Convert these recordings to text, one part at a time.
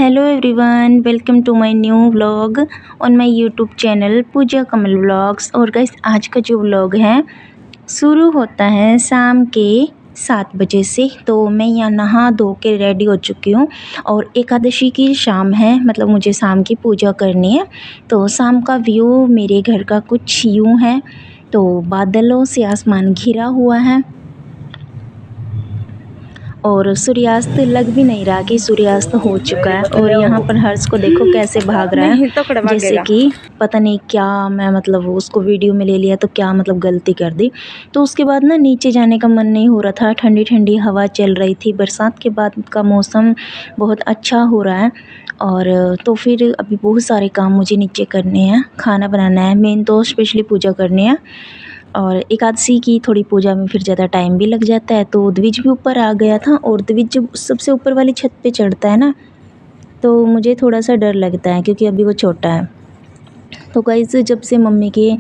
Hello everyone, welcome to my new vlog on my YouTube channel Pooja Kamal vlogs. और guys, आज का जो vlog है शुरू होता है शाम के 7 बजे से। तो मैं यहाँ नहा धो के रेडी हो चुकी हूँ और एकादशी की शाम है, मतलब मुझे शाम की पूजा करनी है। तो शाम का व्यू मेरे घर का कुछ यूँ है। तो बादलों से आसमान घिरा हुआ है और सूर्यास्त लग भी नहीं रहा कि सूर्यास्त हो चुका है। और यहाँ पर हर्ष को देखो कैसे भाग रहा है, नहीं तो कड़वा जैसे गेगा। कि पता नहीं क्या मैं मतलब उसको वीडियो में ले लिया तो क्या मतलब गलती कर दी। तो उसके बाद ना नीचे जाने का मन नहीं हो रहा था, ठंडी ठंडी हवा चल रही थी, बरसात के बाद का मौसम बहुत अच्छा हो रहा है। और तो फिर अभी बहुत सारे काम मुझे नीचे करने हैं, खाना बनाना है, मेन तो स्पेशली पूजा करनी है। और एकादशी की थोड़ी पूजा में फिर ज़्यादा टाइम भी लग जाता है। तो द्विज भी ऊपर आ गया था और द्विज जब सबसे ऊपर वाली छत पे चढ़ता है ना, तो मुझे थोड़ा सा डर लगता है क्योंकि अभी वो छोटा है। तो गाइस, जब से मम्मी के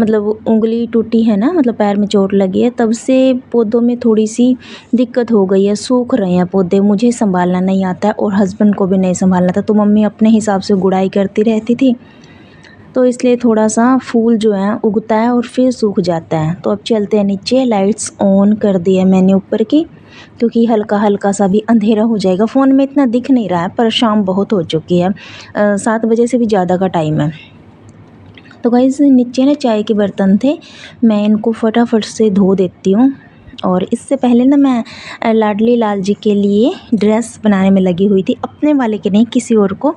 मतलब उंगली टूटी है ना, मतलब पैर में चोट लगी है, तब से पौधों में थोड़ी सी दिक्कत हो गई है, सूख रहे हैं पौधे, मुझे संभालना नहीं आता है और हस्बैंड को भी नहीं संभालना था। तो मम्मी अपने हिसाब से गुड़ाई करती रहती थी, तो इसलिए थोड़ा सा फूल जो है उगता है और फिर सूख जाता है। तो अब चलते हैं नीचे, लाइट्स ऑन कर दी है मैंने ऊपर की, क्योंकि हल्का हल्का सा भी अंधेरा हो जाएगा। फ़ोन में इतना दिख नहीं रहा है पर शाम बहुत हो चुकी है, 7 बजे से भी ज़्यादा का टाइम है। तो गाइस, नीचे ना चाय के बर्तन थे, मैं इनको फटाफट से धो देती हूँ। और इससे पहले ना मैं लाडली लाल जी के लिए ड्रेस बनाने में लगी हुई थी, अपने वाले के नहीं, किसी और को।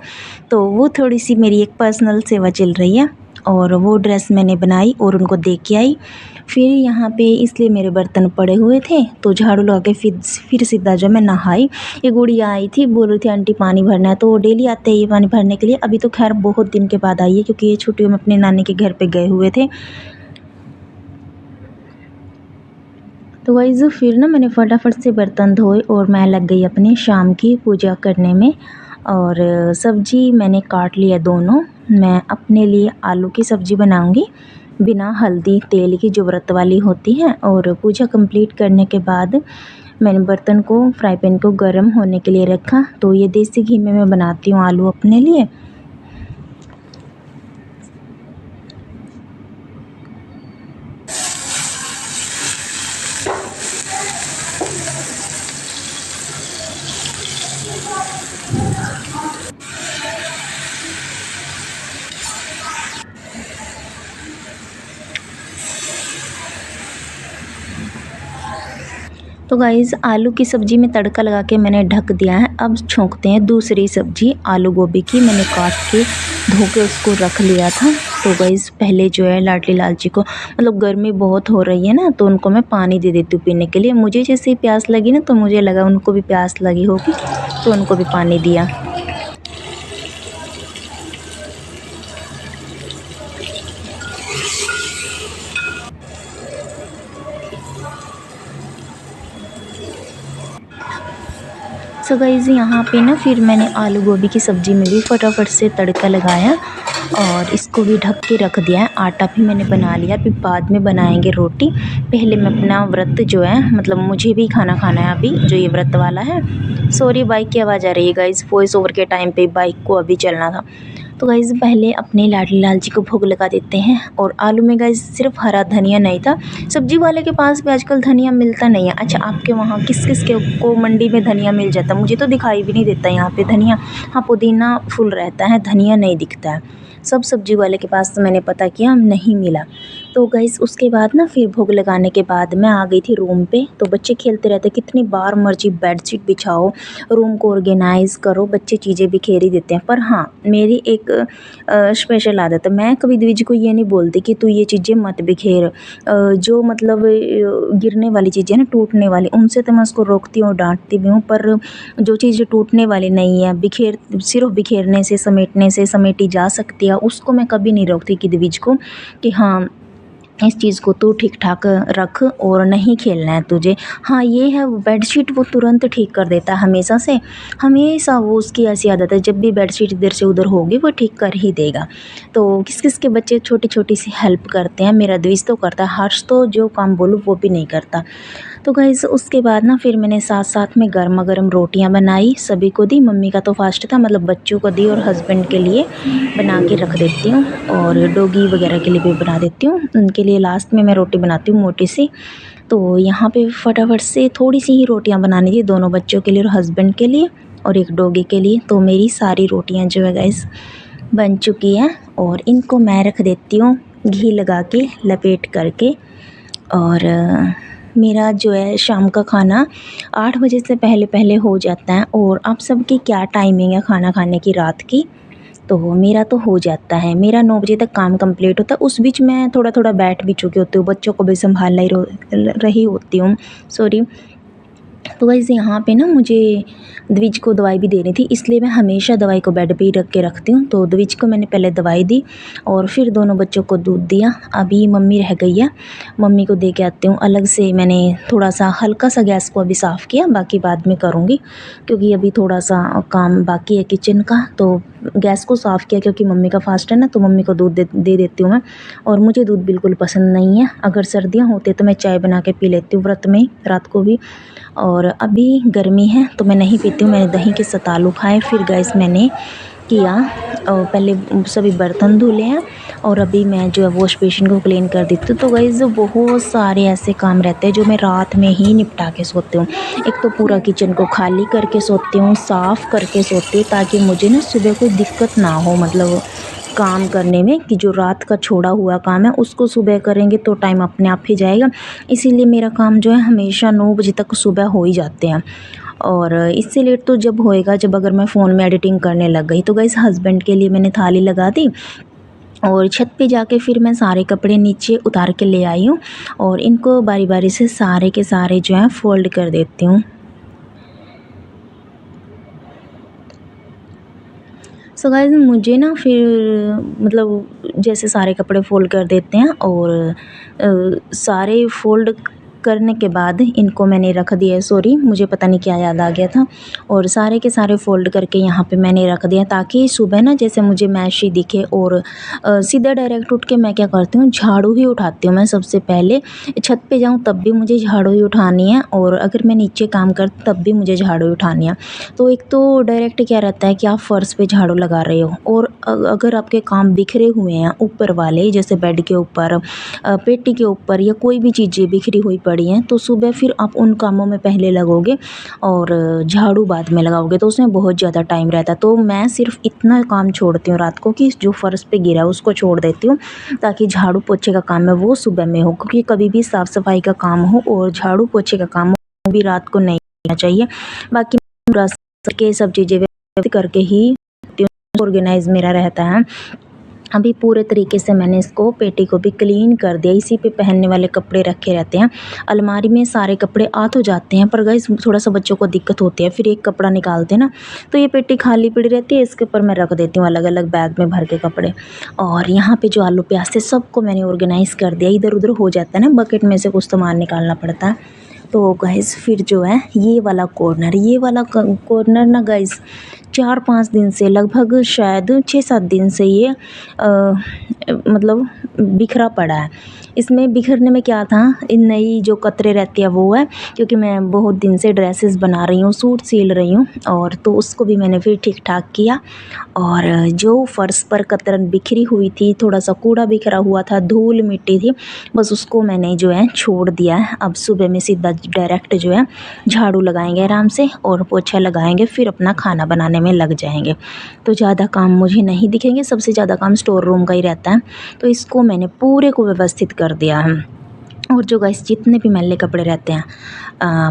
तो वो थोड़ी सी मेरी एक पर्सनल सेवा चल रही है और वो ड्रेस मैंने बनाई और उनको दे के आई। फिर यहाँ पे इसलिए मेरे बर्तन पड़े हुए थे तो झाड़ू लगा के फिर सीधा जो मैं नहाई। ये गुड़िया आई थी, बोल रही थी आंटी पानी भरना है, तो वो डेली आते हैं ये पानी भरने के लिए। अभी तो खैर बहुत दिन के बाद आई है क्योंकि ये छुट्टियों में अपने नानी के घर पे गए हुए थे। तो गाइज़, फिर ना मैंने फटाफट से बर्तन धोए और मैं लग गई अपनी शाम की पूजा करने में। और सब्जी मैंने काट लिया दोनों। मैं अपने लिए आलू की सब्ज़ी बनाऊंगी बिना हल्दी तेल की, जो व्रत वाली होती है। और पूजा कंप्लीट करने के बाद मैंने बर्तन को, फ्राई पैन को गर्म होने के लिए रखा। तो ये देसी घी में मैं बनाती हूँ आलू अपने लिए। तो गाइज़, आलू की सब्ज़ी में तड़का लगा के मैंने ढक दिया है। अब छोंकते हैं दूसरी सब्ज़ी आलू गोभी की। मैंने काट के धो के उसको रख लिया था। तो गाइज़, पहले जो है लाडली लालची को, मतलब गर्मी बहुत हो रही है ना, तो उनको मैं पानी दे देती हूँ पीने के लिए। मुझे जैसे ही प्यास लगी ना, तो मुझे लगा उनको भी प्यास लगी होगी, तो उनको भी पानी दिया। सो गाइज़, यहाँ पे ना फिर मैंने आलू गोभी की सब्ज़ी में भी फटाफट से तड़का लगाया और इसको भी ढक के रख दिया है। आटा भी मैंने बना लिया, फिर बाद में बनाएंगे रोटी। पहले मैं अपना व्रत जो है, मतलब मुझे भी खाना खाना है अभी, जो ये व्रत वाला है। सॉरी, बाइक की आवाज़ आ रही है गाइज़, वॉइस ओवर के टाइम पे बाइक को अभी चलना था। तो गाइज़, पहले अपने लाडली लाल जी को भोग लगा देते हैं। और आलू में गाइज़ सिर्फ हरा धनिया नहीं था, सब्जी वाले के पास भी आजकल धनिया मिलता नहीं है। अच्छा, आपके वहाँ किस किस के को मंडी में धनिया मिल जाता? मुझे तो दिखाई भी नहीं देता यहाँ पे धनिया। हाँ, पुदीना फुल रहता है, धनिया नहीं दिखता है। सब सब्जी वाले के पास तो मैंने पता किया, नहीं मिला। तो गाइस, उसके बाद ना फिर भोग लगाने के बाद मैं आ गई थी रूम पे। तो बच्चे खेलते रहते, कितनी बार मर्जी बेडशीट बिछाओ, रूम को ऑर्गेनाइज़ करो, बच्चे चीज़ें बिखेर ही देते हैं। पर हाँ, मेरी एक स्पेशल आदत है, मैं कभी द्विज को ये नहीं बोलती कि तू ये चीज़ें मत बिखेर। जो मतलब गिरने वाली चीज़ें ना, टूटने वाली, उनसे तो मैं उसको रोकती हूँ, डांटती भी हूँ। पर जो चीज़ टूटने वाली नहीं है, सिर्फ बिखेरने से, समेटने से समेटी जा सकती है, उसको मैं कभी नहीं रोकती कि द्विज को कि हाँ इस चीज़ को तू ठीक ठाक रख और नहीं खेलना है तुझे। हाँ ये है बेडशीट वो तुरंत ठीक कर देता है हमेशा से, हमेशा वो उसकी ऐसी आदत है, जब भी बेडशीट इधर से उधर होगी वो ठीक कर ही देगा। तो किस किस के बच्चे छोटी छोटी सी हेल्प करते हैं, मेरा द्विज तो करता है, हर्ष तो जो काम बोलूँ वो भी नहीं करता। तो गाइस उसके बाद ना फिर मैंने साथ साथ में गर्मा गर्म रोटियां बनाई, सभी को दी, मम्मी का तो फास्ट था, मतलब बच्चों को दी और हस्बैंड के लिए बना के रख देती हूँ, और डॉगी वगैरह के लिए भी बना देती हूँ, उनके लिए लास्ट में मैं रोटी बनाती हूँ मोटी सी। तो यहाँ पे फटाफट से थोड़ी सी ही रोटियाँ बनानी थी, दोनों बच्चों के लिए और हस्बैंड के लिए और एक डॉगी के लिए। तो मेरी सारी रोटियाँ जो है गाइस बन चुकी हैं, और इनको मैं रख देती हूँ घी लगा के लपेट करके। और मेरा जो है शाम का खाना 8 बजे से पहले पहले हो जाता है। और आप सबकी क्या टाइमिंग है खाना खाने की रात की? तो मेरा तो हो जाता है, मेरा 9 बजे तक काम कंप्लीट होता है। उस बीच मैं थोड़ा थोड़ा बैठ भी चुकी होती हूँ, बच्चों को भी संभाल रही होती हूँ, सॉरी। तो गाइस यहाँ पे ना मुझे द्विज को दवाई भी देनी थी, इसलिए मैं हमेशा दवाई को बेड पे ही रख के रखती हूँ। तो द्विज को मैंने पहले दवाई दी और फिर दोनों बच्चों को दूध दिया। अभी मम्मी रह गई है, मम्मी को दे के आती हूँ। अलग से मैंने थोड़ा सा हल्का सा गैस को अभी साफ़ किया, बाकी बाद में करूँगी क्योंकि अभी थोड़ा सा काम बाकी है किचन का। तो गैस को साफ़ किया क्योंकि मम्मी का फास्ट है ना, तो मम्मी को दूध दे देती हूँ मैं। और मुझे दूध बिल्कुल पसंद नहीं है, अगर सर्दियाँ होती तो मैं चाय बना के पी लेती हूँ व्रत में रात को भी। और अभी गर्मी है तो मैं नहीं पीती हूँ। मैंने दही के सतालू खाए, फिर गैस मैंने किया और पहले सभी बर्तन धुले हैं और अभी मैं जो है वॉश बेसिन को क्लीन कर देती हूँ। तो गाइस बहुत सारे ऐसे काम रहते हैं जो मैं रात में ही निपटा के सोती हूँ। एक तो पूरा किचन को खाली करके सोती हूँ, साफ़ करके सोती हूँ, ताकि मुझे ना सुबह कोई दिक्कत ना हो, मतलब काम करने में, कि जो रात का छोड़ा हुआ काम है उसको सुबह करेंगे तो टाइम अपने आप ही जाएगा। इसीलिए मेरा काम जो है हमेशा 9 बजे तक सुबह हो ही जाते हैं। और इससे लेट तो जब होएगा जब अगर मैं फ़ोन में एडिटिंग करने लग गई। तो गाइस हस्बैंड के लिए मैंने थाली लगा दी और छत पे जाके फिर मैं सारे कपड़े नीचे उतार के ले आई हूँ और इनको बारी बारी से सारे के सारे जो हैं फ़ोल्ड कर देती हूँ। सो गाइस मुझे ना फिर मतलब जैसे सारे कपड़े फ़ोल्ड कर देते हैं और सारे फ़ोल्ड करने के बाद इनको मैंने रख दिया है, सॉरी मुझे पता नहीं क्या याद आ गया था, और सारे के सारे फ़ोल्ड करके यहाँ पे मैंने रख दिया ताकि सुबह ना जैसे मुझे मैश ही दिखे। और सीधा डायरेक्ट उठ के मैं क्या करती हूँ, झाड़ू ही उठाती हूँ मैं सबसे पहले। छत पे जाऊँ तब भी मुझे झाड़ू ही उठानी है और अगर मैं नीचे काम करती तब भी मुझे झाड़ू ही उठानी है। तो एक तो डायरेक्ट क्या रहता है कि आप फ़र्श पे झाड़ू लगा रहे हो और अगर आपके काम बिखरे हुए हैं ऊपर वाले, जैसे बेड के ऊपर, पेटी के ऊपर या कोई भी चीज़ें बिखरी हुई पड़ी हैं, तो सुबह फिर आप उन कामों में पहले लगोगे और झाड़ू बाद में लगाओगे तो उसमें बहुत ज़्यादा टाइम रहता है। तो मैं सिर्फ इतना काम छोड़ती हूँ रात को कि जो फ़र्श पे गिरा है उसको छोड़ देती हूँ ताकि झाड़ू पोछे का काम है वो सुबह में हो, क्योंकि कभी भी साफ़ सफाई का काम हो और झाड़ू पोछे का काम हो वो भी रात को नहीं करना चाहिए। बाकी के सब चीज़ें व्यवस्थित करके ही ऑर्गेनाइज मेरा रहता है। अभी पूरे तरीके से मैंने इसको पेटी को भी क्लीन कर दिया, इसी पे पहनने वाले कपड़े रखे रहते हैं। अलमारी में सारे कपड़े आ तो जाते हैं पर गाइस थोड़ा सा बच्चों को दिक्कत होती है, फिर एक कपड़ा निकालते हैं ना तो ये पेटी खाली पड़ी रहती है, इसके ऊपर मैं रख देती हूँ अलग अलग बैग में भर के कपड़े। और यहाँ पे जो आलू प्याज थे सबको मैंने ऑर्गेनाइज़ कर दिया, इधर उधर हो जाता है ना, बकेट में से कुछ सामान निकालना पड़ता है। तो गाइस फिर जो है ये वाला कॉर्नर ना गाइस 4-5 दिन से, लगभग शायद 6-7 दिन से ये मतलब बिखरा पड़ा है। इसमें बिखरने में क्या था, इन नई जो कतरे रहती है वो है, क्योंकि मैं बहुत दिन से ड्रेसेस बना रही हूँ, सूट सिल रही हूँ, और तो उसको भी मैंने फिर ठीक ठाक किया। और जो फ़र्श पर कतरन बिखरी हुई थी, थोड़ा सा कूड़ा बिखरा हुआ था, धूल मिट्टी थी, बस उसको मैंने जो है छोड़ दिया है। अब सुबह में सीधा डायरेक्ट जो है झाड़ू लगाएंगे आराम से और पोछा लगाएंगे, फिर अपना खाना बनाने में लग जाएंगे। तो ज़्यादा काम मुझे नहीं दिखेंगे, सबसे ज़्यादा काम स्टोर रूम का ही रहता है। तो इसको मैंने पूरे को व्यवस्थित कर दिया है। और जो गाइस जितने भी मैले कपड़े रहते हैं,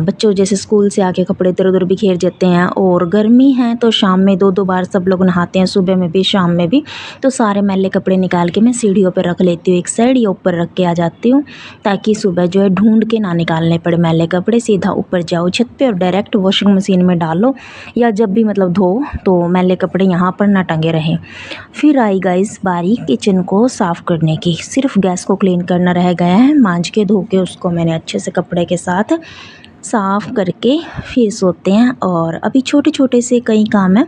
बच्चों जैसे स्कूल से आके कपड़े इधर उधर बिखेर जाते हैं, और गर्मी है तो शाम में 2-2 बार सब लोग नहाते हैं, सुबह में भी शाम में भी। तो सारे मैले कपड़े निकाल के मैं सीढ़ियों पर रख लेती हूँ एक साइड, या ऊपर रख के आ जाती हूँ, ताकि सुबह जो है ढूंढ के ना निकालने पड़े मैले कपड़े। सीधा ऊपर जाओ छत पे और डायरेक्ट वॉशिंग मशीन में डालो, या जब भी मतलब धो तो मैले कपड़े यहाँ पर ना टंगे रहें। फिर आई गाइस बारी किचन को साफ़ करने की। सिर्फ गैस को क्लीन करना रह गया है, मांज के धो के उसको मैंने अच्छे से कपड़े के साथ साफ़ करके फिर सोते हैं। और अभी छोटे छोटे से कई काम हैं,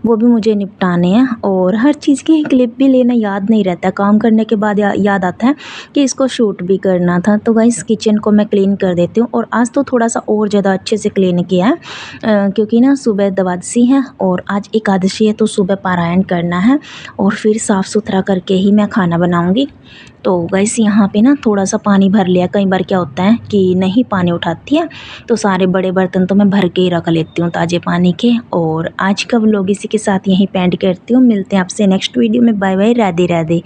वो भी मुझे निपटाने हैं, और हर चीज़ की क्लिप भी लेना याद नहीं रहता, काम करने के बाद याद आता है कि इसको शूट भी करना था। तो गाइस किचन को मैं क्लीन कर देती हूँ, और आज तो थोड़ा सा और ज़्यादा अच्छे से क्लीन किया है, क्योंकि ना सुबह द्वादशी है और आज एकादशी है, तो सुबह पारायण करना है और फिर साफ़ सुथरा करके ही मैं खाना बनाऊँगी। तो गाइस यहाँ पे ना थोड़ा सा पानी भर लिया। कई बार क्या होता है कि नहीं पानी उठाती है, तो सारे बड़े बर्तन तो मैं भर के ही रख लेती हूँ ताज़े पानी के। और आज का व्लॉग इसी के साथ यहीं पेंड करती हूँ। मिलते हैं आपसे नेक्स्ट वीडियो में। Bye bye, Radhe Radhe.